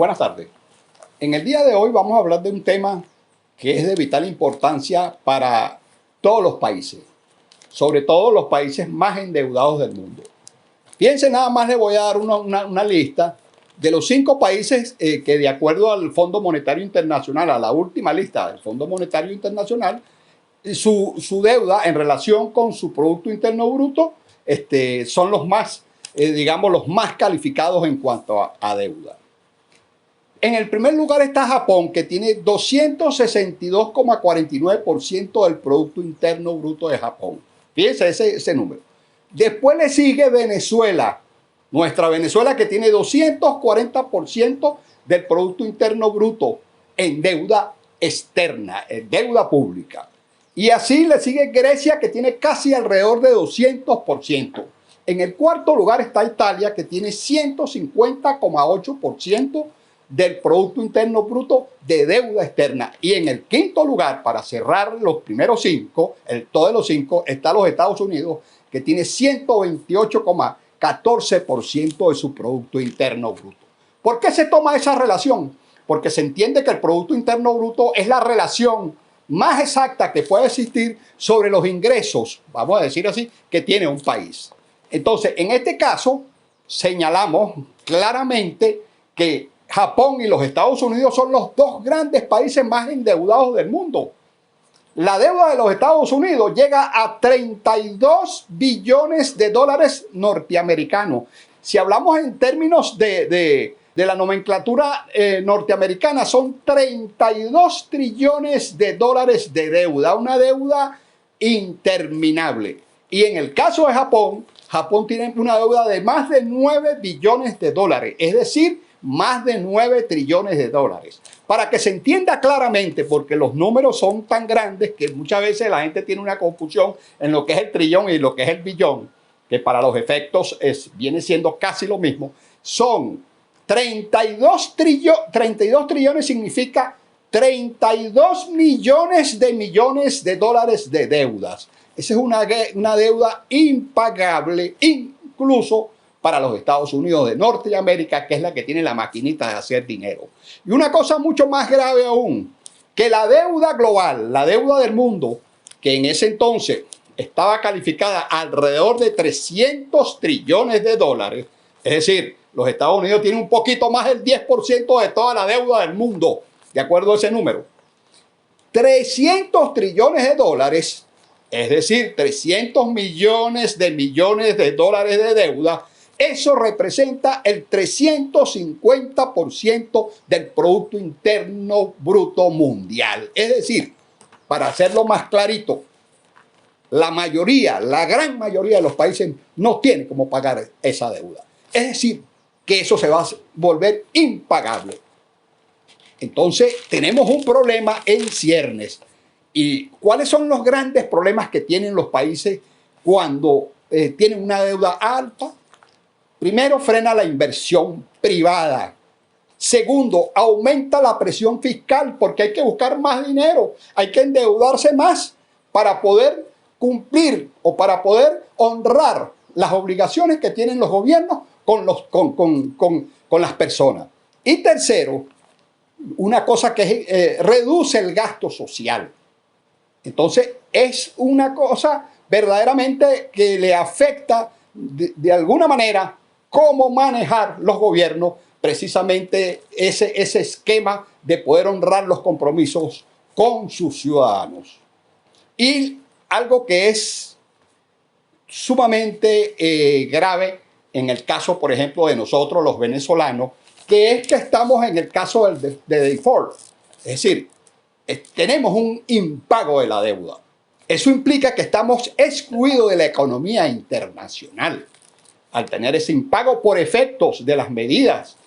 Buenas tardes. En el día de hoy vamos a hablar de un tema que es de vital importancia para todos los países, sobre todo los países más endeudados del mundo. Fíjense, nada más les voy a dar una lista de los 5 países que, de acuerdo al Fondo Monetario Internacional, a la última lista del Fondo Monetario Internacional, su deuda en relación con su Producto Interno Bruto son los más, los más calificados en cuanto a deuda. En el primer lugar está Japón, que tiene 262,49% del Producto Interno Bruto de Japón. Fíjense ese número. Después le sigue Venezuela, nuestra Venezuela, que tiene 240% del Producto Interno Bruto en deuda externa, en deuda pública. Y así le sigue Grecia, que tiene casi alrededor de 200%. En el cuarto lugar está Italia, que tiene 150,8% del Producto Interno Bruto de deuda externa. Y en el quinto lugar, para cerrar los primeros 5, todos los 5, está los Estados Unidos, que tiene 128,14% de su Producto Interno Bruto. ¿Por qué se toma esa relación? Porque se entiende que el Producto Interno Bruto es la relación más exacta que puede existir sobre los ingresos, vamos a decir así, que tiene un país. Entonces, en este caso, señalamos claramente que Japón y los Estados Unidos son los 2 grandes países más endeudados del mundo. La deuda de los Estados Unidos llega a 32 billones de dólares norteamericanos. Si hablamos en términos de la nomenclatura norteamericana, son 32 trillones de dólares de deuda, una deuda interminable. Y en el caso de Japón, Japón tiene una deuda de más de 9 billones de dólares, es decir, más de 9 trillones de dólares. Para que se entienda claramente, porque los números son tan grandes que muchas veces la gente tiene una confusión en lo que es el trillón y lo que es el billón, que para los efectos viene siendo casi lo mismo. Son 32 trillones, significa 32 millones de dólares de deudas. Esa es una deuda impagable, incluso para los Estados Unidos de Norteamérica, que es la que tiene la maquinita de hacer dinero. Y una cosa mucho más grave aún, que la deuda global, la deuda del mundo, que en ese entonces estaba calificada alrededor de 300 trillones de dólares, es decir, los Estados Unidos tienen un poquito más del 10% de toda la deuda del mundo, de acuerdo a ese número. 300 trillones de dólares, es decir, 300 millones de dólares de deuda. Eso representa el 350% del Producto Interno Bruto mundial. Es decir, para hacerlo más clarito, la gran mayoría de los países no tienen cómo pagar esa deuda. Es decir, que eso se va a volver impagable. Entonces, tenemos un problema en ciernes. ¿Y cuáles son los grandes problemas que tienen los países cuando tienen una deuda alta? Primero, frena la inversión privada. Segundo, aumenta la presión fiscal porque hay que buscar más dinero, hay que endeudarse más para poder cumplir o para poder honrar las obligaciones que tienen los gobiernos con las personas. Y tercero, una cosa que reduce el gasto social. Entonces, es una cosa verdaderamente que le afecta de alguna manera cómo manejar los gobiernos precisamente ese esquema de poder honrar los compromisos con sus ciudadanos. Y algo que es sumamente grave en el caso, por ejemplo, de nosotros los venezolanos, que es que estamos en el caso de default. Es decir, tenemos un impago de la deuda. Eso implica que estamos excluidos de la economía internacional al tener ese impago por efectos de las medidas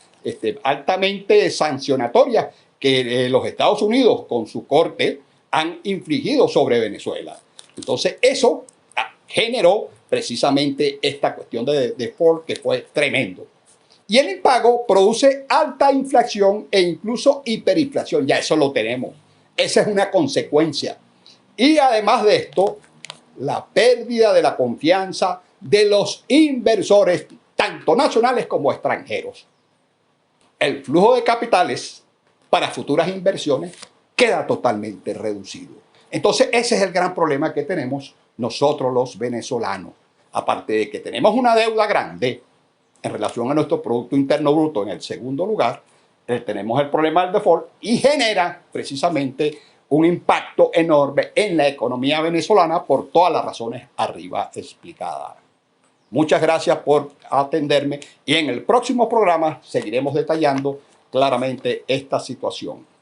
altamente sancionatorias que los Estados Unidos con su corte han infligido sobre Venezuela. Entonces eso generó precisamente esta cuestión de default que fue tremendo. Y el impago produce alta inflación e incluso hiperinflación. Ya eso lo tenemos. Esa es una consecuencia. Y además de esto, la pérdida de la confianza de los inversores, tanto nacionales como extranjeros. el flujo de capitales para futuras inversiones queda totalmente reducido. Entonces, ese es el gran problema que tenemos nosotros los venezolanos. Aparte de que tenemos una deuda grande en relación a nuestro Producto Interno Bruto en el segundo lugar, tenemos el problema del default y genera precisamente un impacto enorme en la economía venezolana por todas las razones arriba explicadas. Muchas gracias por atenderme y en el próximo programa seguiremos detallando claramente esta situación.